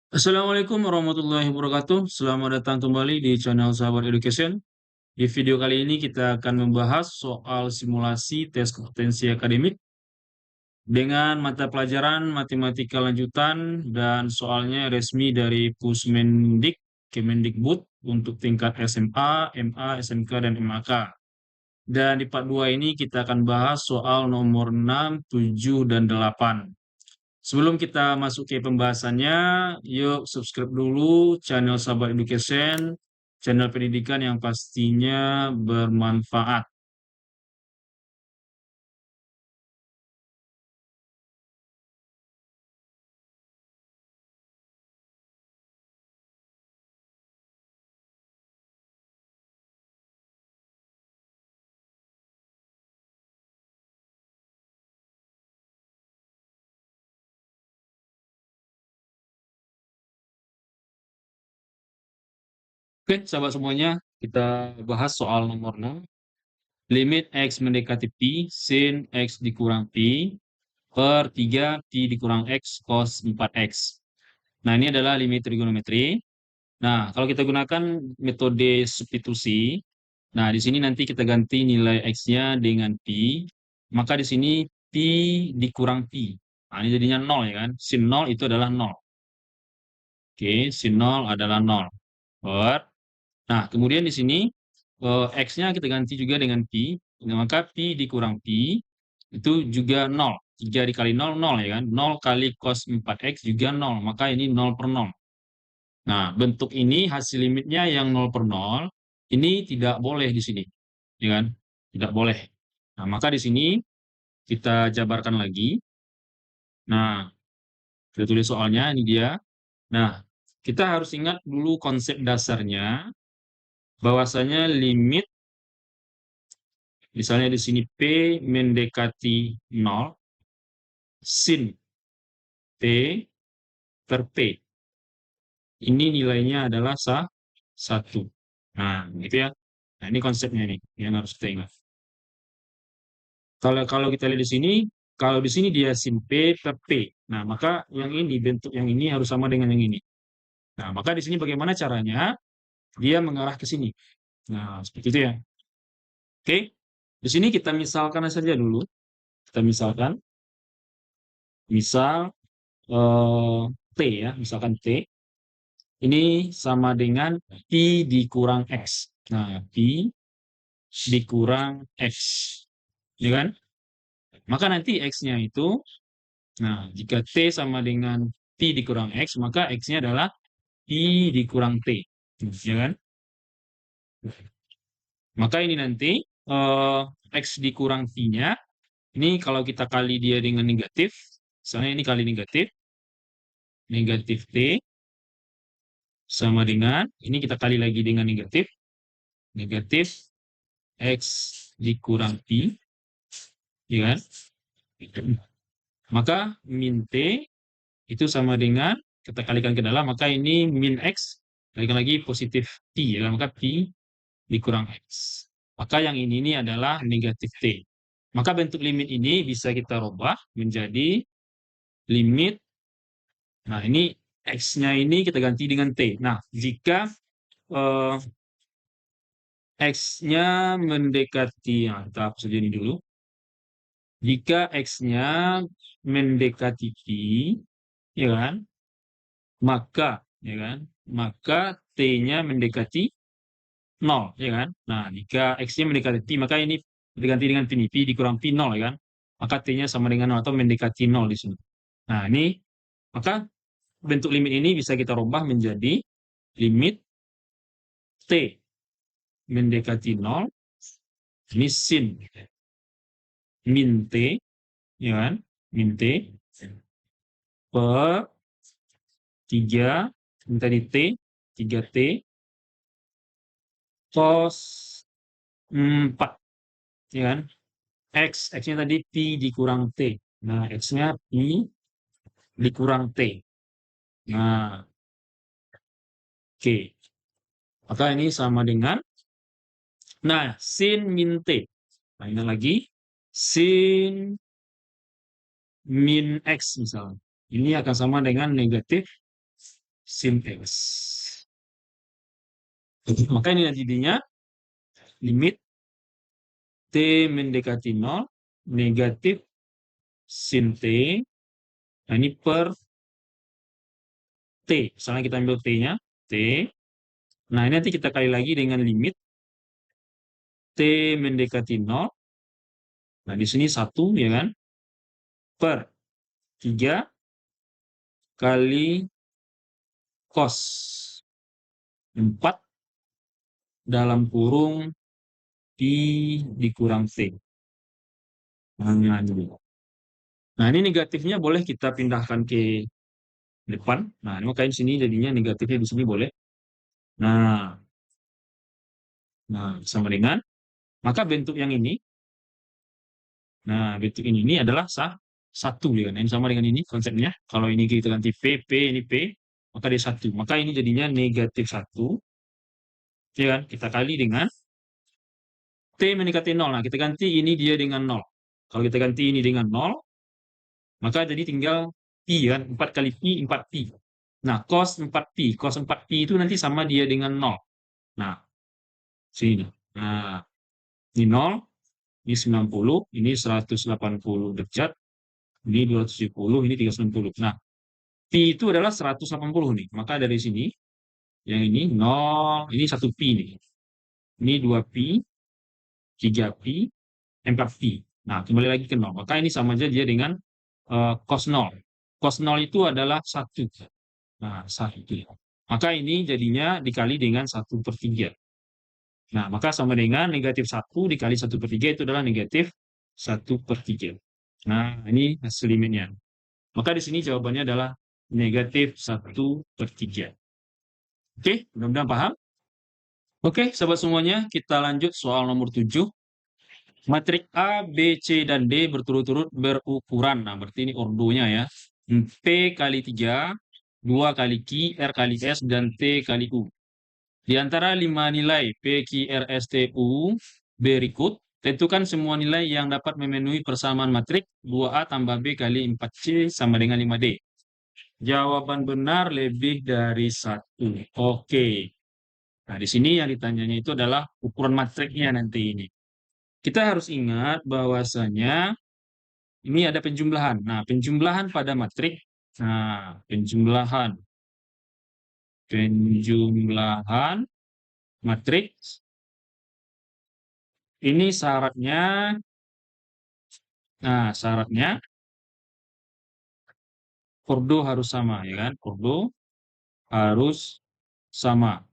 Assalamualaikum warahmatullahi wabarakatuh. Selamat datang kembali di channel Sahabat Education. Di video kali ini kita akan membahas soal simulasi tes kompetensi akademik dengan mata pelajaran matematika lanjutan dan soalnya resmi dari Pusmendik, Kemendikbud untuk tingkat SMA, MA, SMK, dan MAK. Dan di part 2 ini kita akan bahas soal nomor 6, 7, dan 8. Sebelum kita masuk ke pembahasannya, yuk subscribe dulu channel Sahabat Education, channel pendidikan yang pastinya bermanfaat. Oke, sahabat semuanya, kita bahas soal nomor 6. Limit X mendekati Pi, sin X dikurang Pi, per 3 Pi dikurang X cos 4X. Nah, ini adalah limit trigonometri. Nah, kalau kita gunakan metode substitusi, nah di sini nanti kita ganti nilai X-nya dengan Pi, maka di sini Pi dikurang Pi. Nah, ini jadinya 0 ya kan? Sin 0 itu adalah 0. Oke, sin 0 adalah 0. Per. Nah, kemudian di sini X-nya kita ganti juga dengan Pi, nah, maka Pi dikurang Pi itu juga 0. 3 dikali 0, 0 ya kan? 0 kali cos 4X juga 0, maka ini 0 per 0. Nah, bentuk ini hasil limitnya yang 0 per 0, ini tidak boleh di sini, ya kan? Tidak boleh. Nah, maka di sini kita jabarkan lagi. Nah, kita tulis soalnya, ini dia. Nah, kita harus ingat dulu konsep dasarnya, bahwasanya limit, misalnya di sini P mendekati 0, sin P per P. Ini nilainya adalah 1. Nah, gitu ya. Nah, ini konsepnya nih, yang harus kita ingat. Kalau kita lihat di sini, kalau di sini dia sin P per P. Nah, maka yang ini, bentuk yang ini harus sama dengan yang ini. Nah, maka di sini bagaimana caranya? Dia mengarah ke sini. Nah, seperti itu ya. Oke. Di sini kita misalkan saja dulu. Kita misalkan, misal T ya, misalkan T. Ini sama dengan Pi dikurang X. Nah, Pi dikurang X. Ya kan? Maka nanti X-nya itu, nah, jika T sama dengan Pi dikurang X, maka X-nya adalah Pi dikurang T. Ya kan? Maka ini nanti X dikurang Pi-nya, ini kalau kita kali dia dengan negatif, misalnya ini kali negatif, negatif T sama dengan, ini kita kali lagi dengan negatif, negatif X dikurang Pi, ya kan? Maka min T itu sama dengan, kita kalikan ke dalam, maka ini min X, kalikan lagi positif Pi, ya kan? Maka Pi dikurang X. Maka yang ini adalah negatif T. Maka bentuk limit ini bisa kita rubah menjadi limit, nah ini X-nya ini kita ganti dengan T. Nah, jika X-nya mendekati, nah kita hapus saja ini dulu. Jika X-nya mendekati Pi, ya kan? Maka, ya kan? Maka T-nya mendekati 0, ya kan? Nah, jika X-nya mendekati Pi, maka ini diganti dengan Pi, Pi dikurang Pi 0, ya kan? Maka T-nya sama dengan 0 atau mendekati 0 di sini. Nah, ini, maka bentuk limit ini bisa kita rubah menjadi limit T mendekati 0, ini sin min T, ya kan? Min T per 3, ini tadi T, 3T, cos 4, ya kan? X-nya tadi Pi dikurang T. Nah, X-nya Pi dikurang T. Nah, oke. Maka ini sama dengan, nah, sin min T. Nah, ini lagi, sin min X misalnya. Ini akan sama dengan negatif sin X. Maka ini jadinya limit T mendekati 0, negatif sin T, nah ini per T. Misalnya kita ambil T-nya, T. Nah, ini nanti kita kali lagi dengan limit T mendekati 0. Nah, di sini 1, ya kan? Per 3 kali cos 4 dalam kurung pi dikurang T. Nah, ini. Nah, ini negatifnya boleh kita pindahkan ke depan. Nah, ini makanya di sini jadinya negatifnya di sini boleh. Nah, sama dengan, maka bentuk yang ini, nah bentuk ini adalah satu, ya kan? Ini sama dengan ini konsepnya. Kalau ini kita ganti P, ini P, maka dia satu. Maka ini jadinya negatif 1, ya kan? Kita kali dengan T mendekati 0. Nah, kita ganti ini dia dengan 0. Kalau kita ganti ini dengan 0, maka jadi tinggal pi, kan? 4 kali pi, 4 pi. Nah, cos 4 pi. Cos 4 pi itu nanti sama dia dengan 0. Nah, sini. Nah, ini 0, ini 90, ini 180 derajat, ini 270, ini 390. Nah, pi itu adalah 180 nih. Maka dari sini, yang ini 0, ini 1 pi nih. Ini 2 pi, 3 pi, 4 pi. Nah, kembali lagi ke 0. Maka ini sama aja dia dengan cos 0. Cos 0 itu adalah 1. Nah, 1. Maka ini jadinya dikali dengan 1/3. Nah, maka sama dengan negatif 1 dikali 1/3 itu adalah negatif 1/3. Nah, ini hasil limitnya. Maka di sini jawabannya adalah negatif 1/3. Oke, mudah-mudahan paham. Oke, sahabat semuanya, kita lanjut soal nomor 7. Matrik A, B, C, dan D berturut-turut berukuran. Nah, berarti ini ordonya ya. P kali 3, 2 kali Q, R kali S, dan T kali U. Di antara 5 nilai P, Q, R, S, T, U berikut, tentukan semua nilai yang dapat memenuhi persamaan matrik 2A tambah B kali 4C sama dengan 5D. Jawaban benar lebih dari 1. Oke. Nah, di sini yang ditanyanya itu adalah ukuran matriknya nanti ini. Kita harus ingat bahwasanya ini ada penjumlahan. Nah, penjumlahan pada matrik. Nah, penjumlahan matrik ini syaratnya. Nah, syaratnya ordo harus sama, ya kan? Ordo harus sama.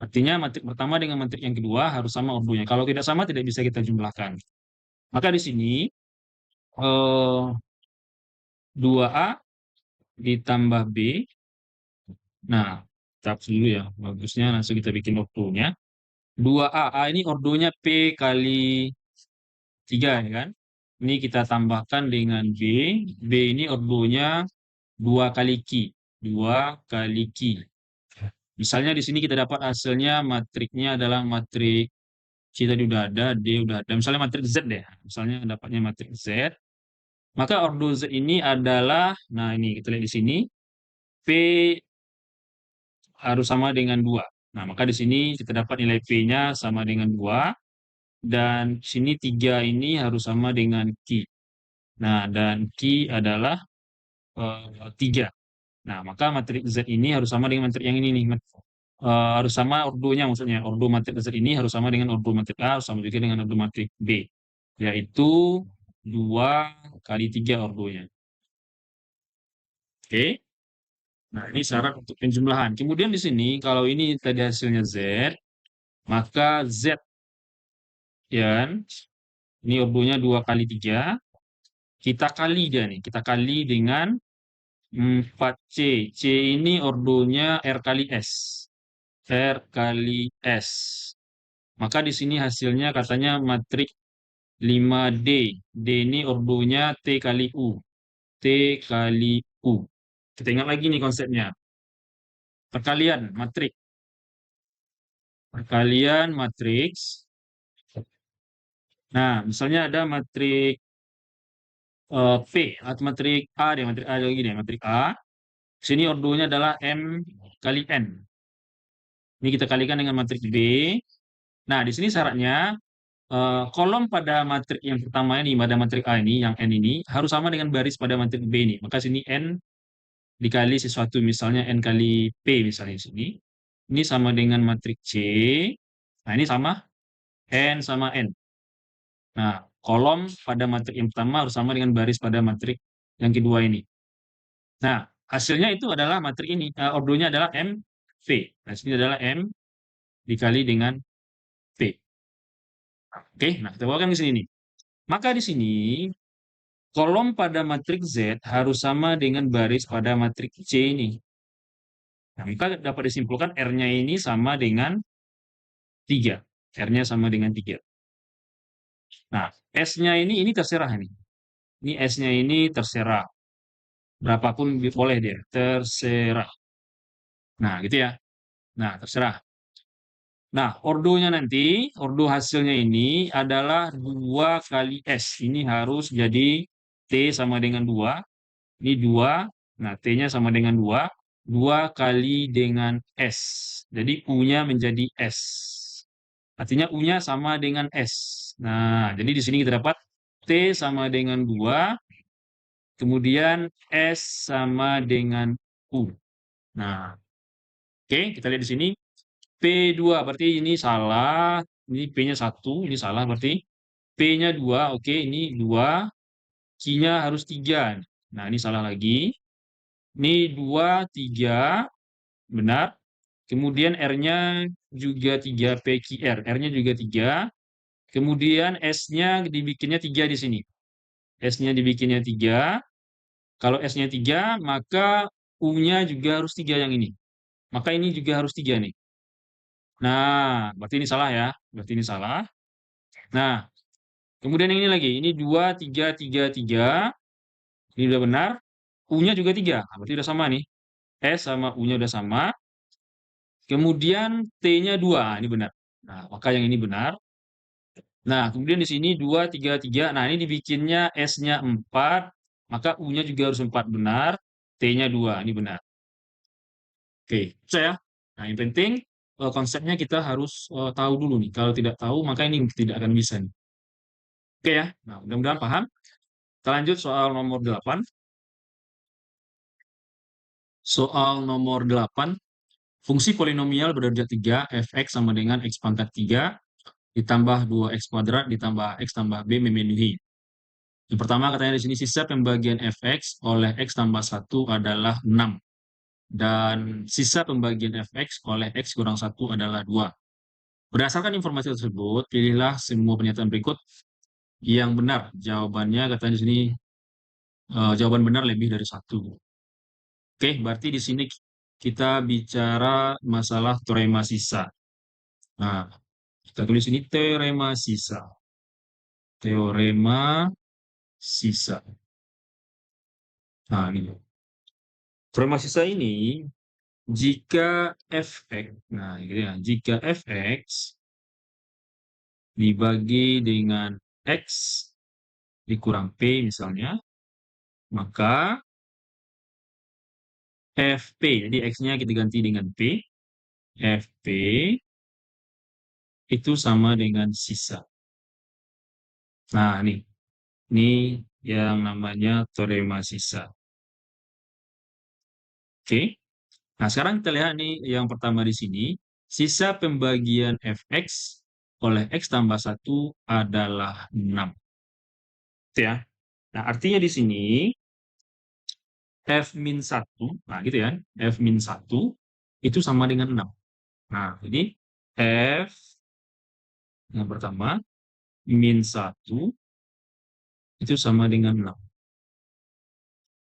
Artinya matrik pertama dengan matrik yang kedua harus sama ordonya. Kalau tidak sama tidak bisa kita jumlahkan. Maka di sini 2A ditambah B. Nah, kita hapus dulu ya. Bagusnya langsung kita bikin ordonya. 2A, A ini ordonya P kali 3, ya kan? Ini kita tambahkan dengan B. B ini ordonya 2 kali Q. 2 kali Q. Misalnya di sini kita dapat hasilnya matriknya adalah matrik C tadi udah ada, D udah ada. Misalnya matrik Z deh. Misalnya dapatnya matrik Z. Maka ordo Z ini adalah, nah ini kita lihat di sini, P harus sama dengan 2. Nah, maka di sini kita dapat nilai P-nya sama dengan 2. Dan sini 3 ini harus sama dengan Q. Nah, dan Q adalah 3. Nah, maka matrik Z ini harus sama dengan matrik yang ini nih. Harus sama ordonya, maksudnya. Ordo matrik Z ini harus sama dengan ordo matrik A, harus sama juga dengan ordo matrik B. Yaitu 2 kali 3 ordonya. Oke. Nah, ini syarat untuk penjumlahan. Kemudian di sini, kalau ini tadi hasilnya Z, maka Z, ya kan? Ini ordonya 2 kali 3. Kita kali dia nih. Kita kali dengan 4C. C ini ordonya R kali S. R kali S. Maka di sini hasilnya katanya matrik 5D. D ini ordonya T kali U. T kali U. Kita ingat lagi nih konsepnya. Perkalian matrik. Perkalian matriks. Nah, misalnya ada matrik P atau matrik A deh, matrik A lagi deh, matrik A. Sini ordonya adalah M kali N. Ini kita kalikan dengan matriks B. Nah, di sini syaratnya kolom pada matriks yang pertama ini, pada matriks A ini, yang N ini, harus sama dengan baris pada matriks B ini. Maka sini N dikali sesuatu, misalnya N kali P misalnya di sini. Ini sama dengan matriks C. Nah, ini sama N sama N. Nah, kolom pada matriks yang pertama harus sama dengan baris pada matriks yang kedua ini. Nah, hasilnya itu adalah matriks ini, ordonya adalah M, V. Nah, sini adalah M dikali dengan P. Oke, nah kita bawakan ke sini nih. Maka di sini kolom pada matriks Z harus sama dengan baris pada matriks C ini. Nah, maka dapat disimpulkan R-nya ini sama dengan 3. R-nya sama dengan 3. Nah, S-nya ini terserah ini. Ini S-nya ini terserah. Berapapun boleh dia, terserah. Nah, gitu ya. Nah, terserah. Nah, ordonya nanti, ordo hasilnya ini adalah 2 kali S. Ini harus jadi T sama dengan 2. Ini 2. Nah, T-nya sama dengan 2. 2 kali dengan S. Jadi U-nya menjadi S. Artinya U-nya sama dengan S. Nah, jadi di sini kita dapat T sama dengan 2. Kemudian S sama dengan U. Nah, oke, kita lihat di sini. P2 berarti ini salah. Ini P-nya 1, ini salah berarti. P-nya 2, oke, ini 2. Q-nya harus 3. Nah, ini salah lagi. Ini 2, 3, benar. Kemudian R-nya juga 3, PQR. R-nya juga 3. Kemudian S-nya dibikinnya 3 di sini. S-nya dibikinnya 3. Kalau S-nya 3, maka U-nya juga harus 3 yang ini. Maka ini juga harus 3 nih. Nah, berarti ini salah ya. Berarti ini salah. Nah, kemudian yang ini lagi. Ini 2, 3, 3, 3. Ini udah benar. U-nya juga 3. Nah, berarti udah sama nih. S sama U-nya udah sama. Kemudian T-nya 2. Ini benar. Nah, maka yang ini benar. Nah, kemudian di sini 2, 3, 3. Nah, ini dibikinnya S-nya 4. Maka U-nya juga harus 4 benar. T-nya 2. Ini benar. Oke, saya. Nah, yang penting konsepnya kita harus tahu dulu nih. Kalau tidak tahu, maka ini tidak akan bisa nih. Oke ya. Nah, mudah-mudahan paham. Kita lanjut soal nomor 8. Soal nomor 8. Fungsi polinomial berderajat 3 fx sama dengan x pangkat 3 ditambah 2x kuadrat ditambah x tambah b memenuhi. Yang pertama katanya di sini sisa pembagian fx oleh x tambah 1 adalah 6. Dan sisa pembagian fx oleh x kurang 1 adalah 2. Berdasarkan informasi tersebut, pilihlah semua pernyataan berikut yang benar. Jawabannya katanya di sini jawaban benar lebih dari 1. Oke, berarti di sini kita bicara masalah teorema sisa. Nah, kita tulis ini teorema sisa. Teorema sisa. Nah, ini. Teorema sisa ini, jika fx, nah gitu ya, jika fx dibagi dengan x dikurang p misalnya, maka fp, jadi x-nya kita ganti dengan p, fp itu sama dengan sisa. Nah, ini yang namanya teorema sisa. Oke. Nah, sekarang kita lihat nih yang pertama di sini, sisa pembagian fx oleh x tambah 1 adalah 6. Gitu ya. Nah, artinya di sini f min 1, nah gitu ya, f min 1 itu sama dengan 6. Nah, jadi f yang pertama min 1 itu sama dengan 6.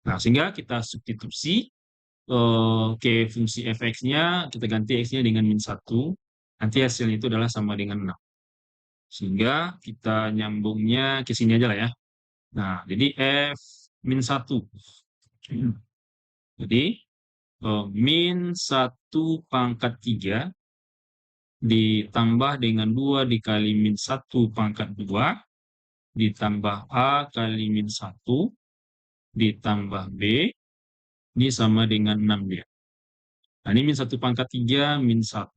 Nah, sehingga kita substitusi ke fungsi fx-nya, kita ganti x-nya dengan min 1, nanti hasilnya itu adalah sama dengan 6. Sehingga kita nyambungnya ke sini aja lah ya. Nah, jadi f min 1. Jadi, min 1 pangkat 3 ditambah dengan 2 dikali min 1 pangkat 2 ditambah A kali min 1 ditambah B Ini sama dengan 6 dia. Nah, ini min 1 pangkat 3, min 1,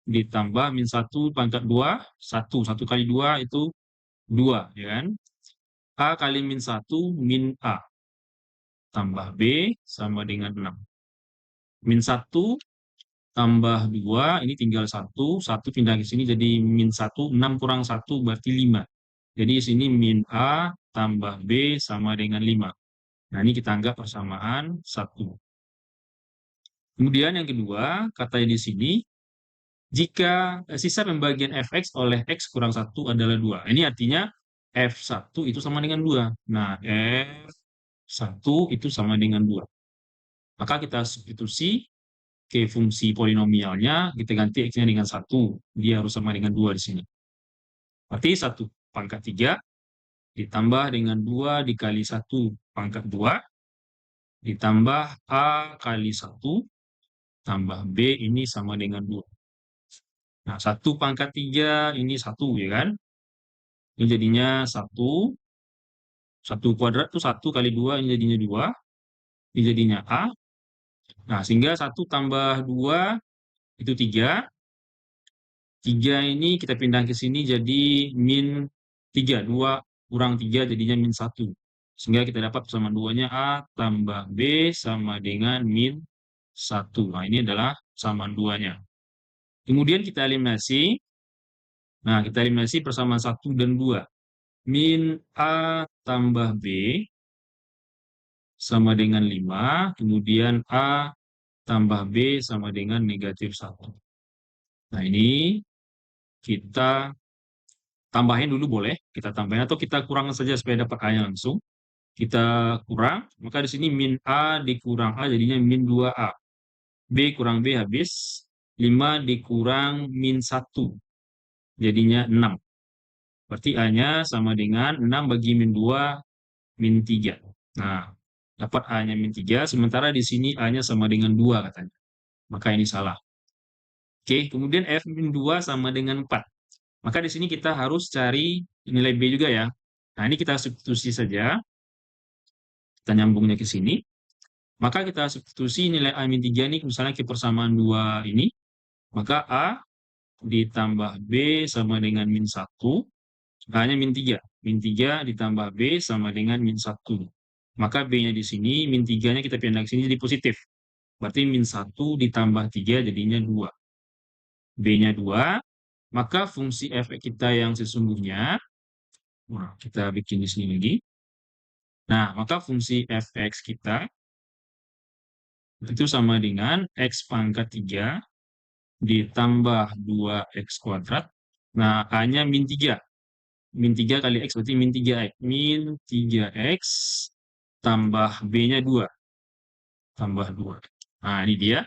ditambah min 1 pangkat 2, 1. 1 kali 2 itu 2, ya kan? A kali min 1, min A. Tambah B sama dengan 6. Min 1 tambah 2, ini tinggal 1. 1 pindah ke sini jadi min 1. 6 kurang 1 berarti 5. Jadi di sini min A tambah B sama dengan 5. Nah, ini kita anggap persamaan 1. Kemudian yang kedua, katanya di sini, jika sisa pembagian fx oleh x kurang 1 adalah 2. Ini artinya f1 itu sama dengan 2. Nah, f1 itu sama dengan 2. Maka kita substitusi ke fungsi polinomialnya, kita ganti x-nya dengan 1. Dia harus sama dengan 2 di sini. Berarti 1 pangkat 3 ditambah dengan 2 dikali 1 pangkat 2 ditambah A kali 1 tambah B ini sama dengan 2. Nah, 1 pangkat 3 ini 1, ya kan? Ini jadinya 1. 1 kuadrat itu 1 kali 2, ini jadinya 2. Ini jadinya A. Nah, sehingga 1 tambah 2 itu 3. 3 ini kita pindah ke sini jadi min 3. 2 kurang 3 jadinya min 1. Sehingga kita dapat persamaan 2-nya A tambah B sama dengan min 1. Nah, ini adalah persamaan 2-nya. Kemudian kita eliminasi. Nah, kita eliminasi persamaan 1 dan 2. Min A tambah B sama dengan 5. Kemudian A tambah B sama dengan negatif 1. Nah, ini kita tambahin dulu boleh. Kita tambahin atau kita kurangkan saja supaya dapat A-nya langsung. Kita kurang, maka di sini min A dikurang A jadinya min 2A. B kurang B habis. 5 dikurang min 1 jadinya 6. Berarti A-nya sama dengan 6 bagi min 2, min 3. Nah, dapat A-nya min 3, sementara di sini A-nya sama dengan 2 katanya. Maka ini salah. Oke, kemudian F min 2 sama dengan 4. Maka di sini kita harus cari nilai B juga ya. Nah, ini kita substitusi saja. Kita nyambungnya ke sini. Maka kita substitusi nilai A min 3 ini misalnya ke persamaan 2 ini. Maka A ditambah B sama dengan min 1. A-nya min 3. Min 3 ditambah B sama dengan min 1. Maka B-nya di sini, min 3-nya kita pindah ke sini jadi positif. Berarti min 1 ditambah 3 jadinya 2. B-nya 2. Maka fungsi f kita yang sesungguhnya, nah, kita bikin di sini lagi. Nah, maka fungsi fx kita itu sama dengan x pangkat 3 ditambah 2x kuadrat. Nah, A-nya min 3. Min 3 kali x berarti min 3x. Min 3x tambah B-nya 2. Tambah 2. Nah, ini dia.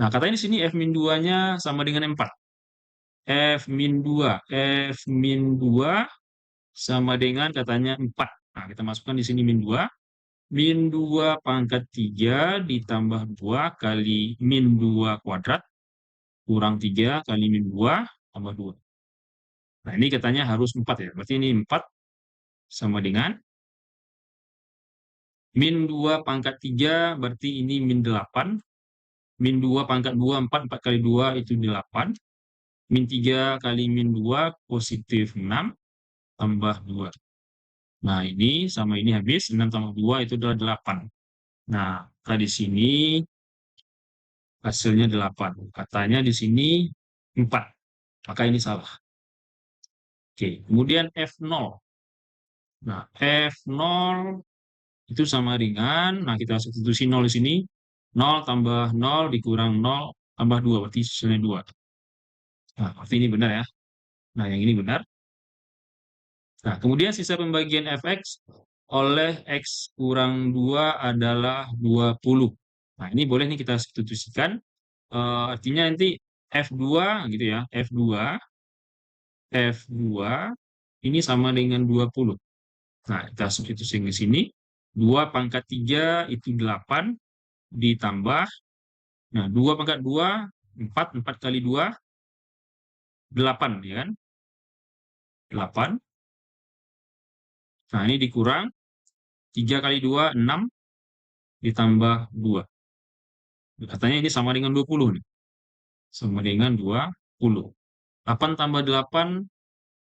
Nah, katanya di sini f min 2-nya sama dengan 4. F min 2. F min 2 sama dengan katanya 4. Nah, kita masukkan di sini min 2. Min 2 pangkat 3 ditambah 2 kali min 2 kuadrat kurang 3 kali min 2 tambah 2. Nah, ini katanya harus 4 ya. Berarti ini 4 sama dengan min 2 pangkat 3 berarti ini min 8. Min 2 pangkat 2, 4. 4 kali 2 itu 8. Min 3 kali min 2 positif 6 tambah 2. Nah, ini sama ini habis. 6 tambah 2 itu adalah 8. Nah, di sini hasilnya 8. Katanya di sini 4. Maka ini salah. Oke, kemudian F0. Nah, F0 itu sama dengan, nah kita substitusi 0 di sini. 0 tambah 0 dikurang 0 tambah 2, berarti hasilnya 2. Nah, berarti ini benar ya. Nah, yang ini benar. Nah, kemudian sisa pembagian fx oleh x kurang 2 adalah 20. Nah, ini boleh nih kita substitusikan. Artinya nanti F2 gitu ya. F2 ini sama dengan 20. Nah, kita substitusi di sini. 2 pangkat 3 itu 8 ditambah. Nah, 2 pangkat 2, 4. 4 kali 2, 8 ya kan? 8. Nah, ini dikurang. 3 kali 2, 6. ditambah 2. Katanya ini sama dengan 20 nih. Sama dengan 20. 8 tambah 8,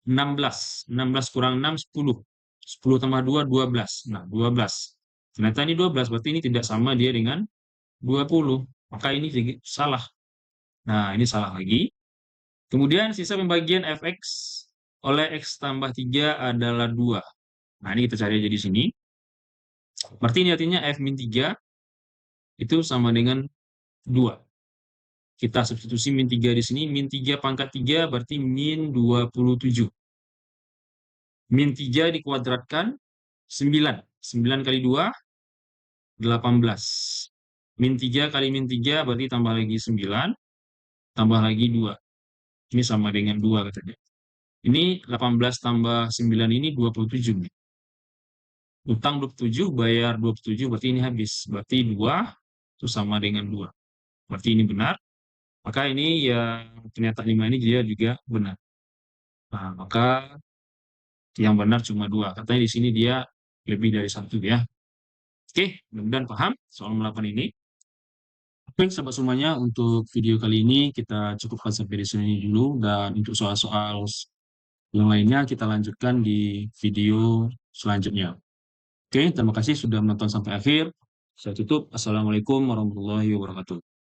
16. 16 kurang 6, 10. 10 tambah 2, 12. Nah, 12. Ternyata ini 12, berarti ini tidak sama dia dengan 20. Maka ini salah. Nah, ini salah lagi. Kemudian sisa pembagian fx oleh x tambah 3 adalah 2. Nah, ini kita cari aja di sini. Berarti ini artinya f min 3 itu sama dengan 2. Kita substitusi min 3 di sini. Min 3 pangkat 3 berarti min 27. Min 3 dikuadratkan 9. 9 kali 2, 18. Min 3 kali min 3 berarti tambah lagi 9, tambah lagi 2. Ini sama dengan 2 katanya. Ini 18 tambah 9 ini 27. Utang 27, bayar 27, berarti ini habis. Berarti 2 itu sama dengan 2. Berarti ini benar. Maka ini ya ternyata 5 ini dia juga benar. Nah, maka yang benar cuma 2. Katanya di sini dia lebih dari 1 ya. Oke, mudah-mudahan paham soal 8 ini. Oke, sahabat semuanya, untuk video kali ini kita cukupkan sampai di sini dulu. Dan untuk soal-soal yang lainnya kita lanjutkan di video selanjutnya. Oke, terima kasih sudah menonton sampai akhir. Saya tutup. Assalamualaikum warahmatullahi wabarakatuh.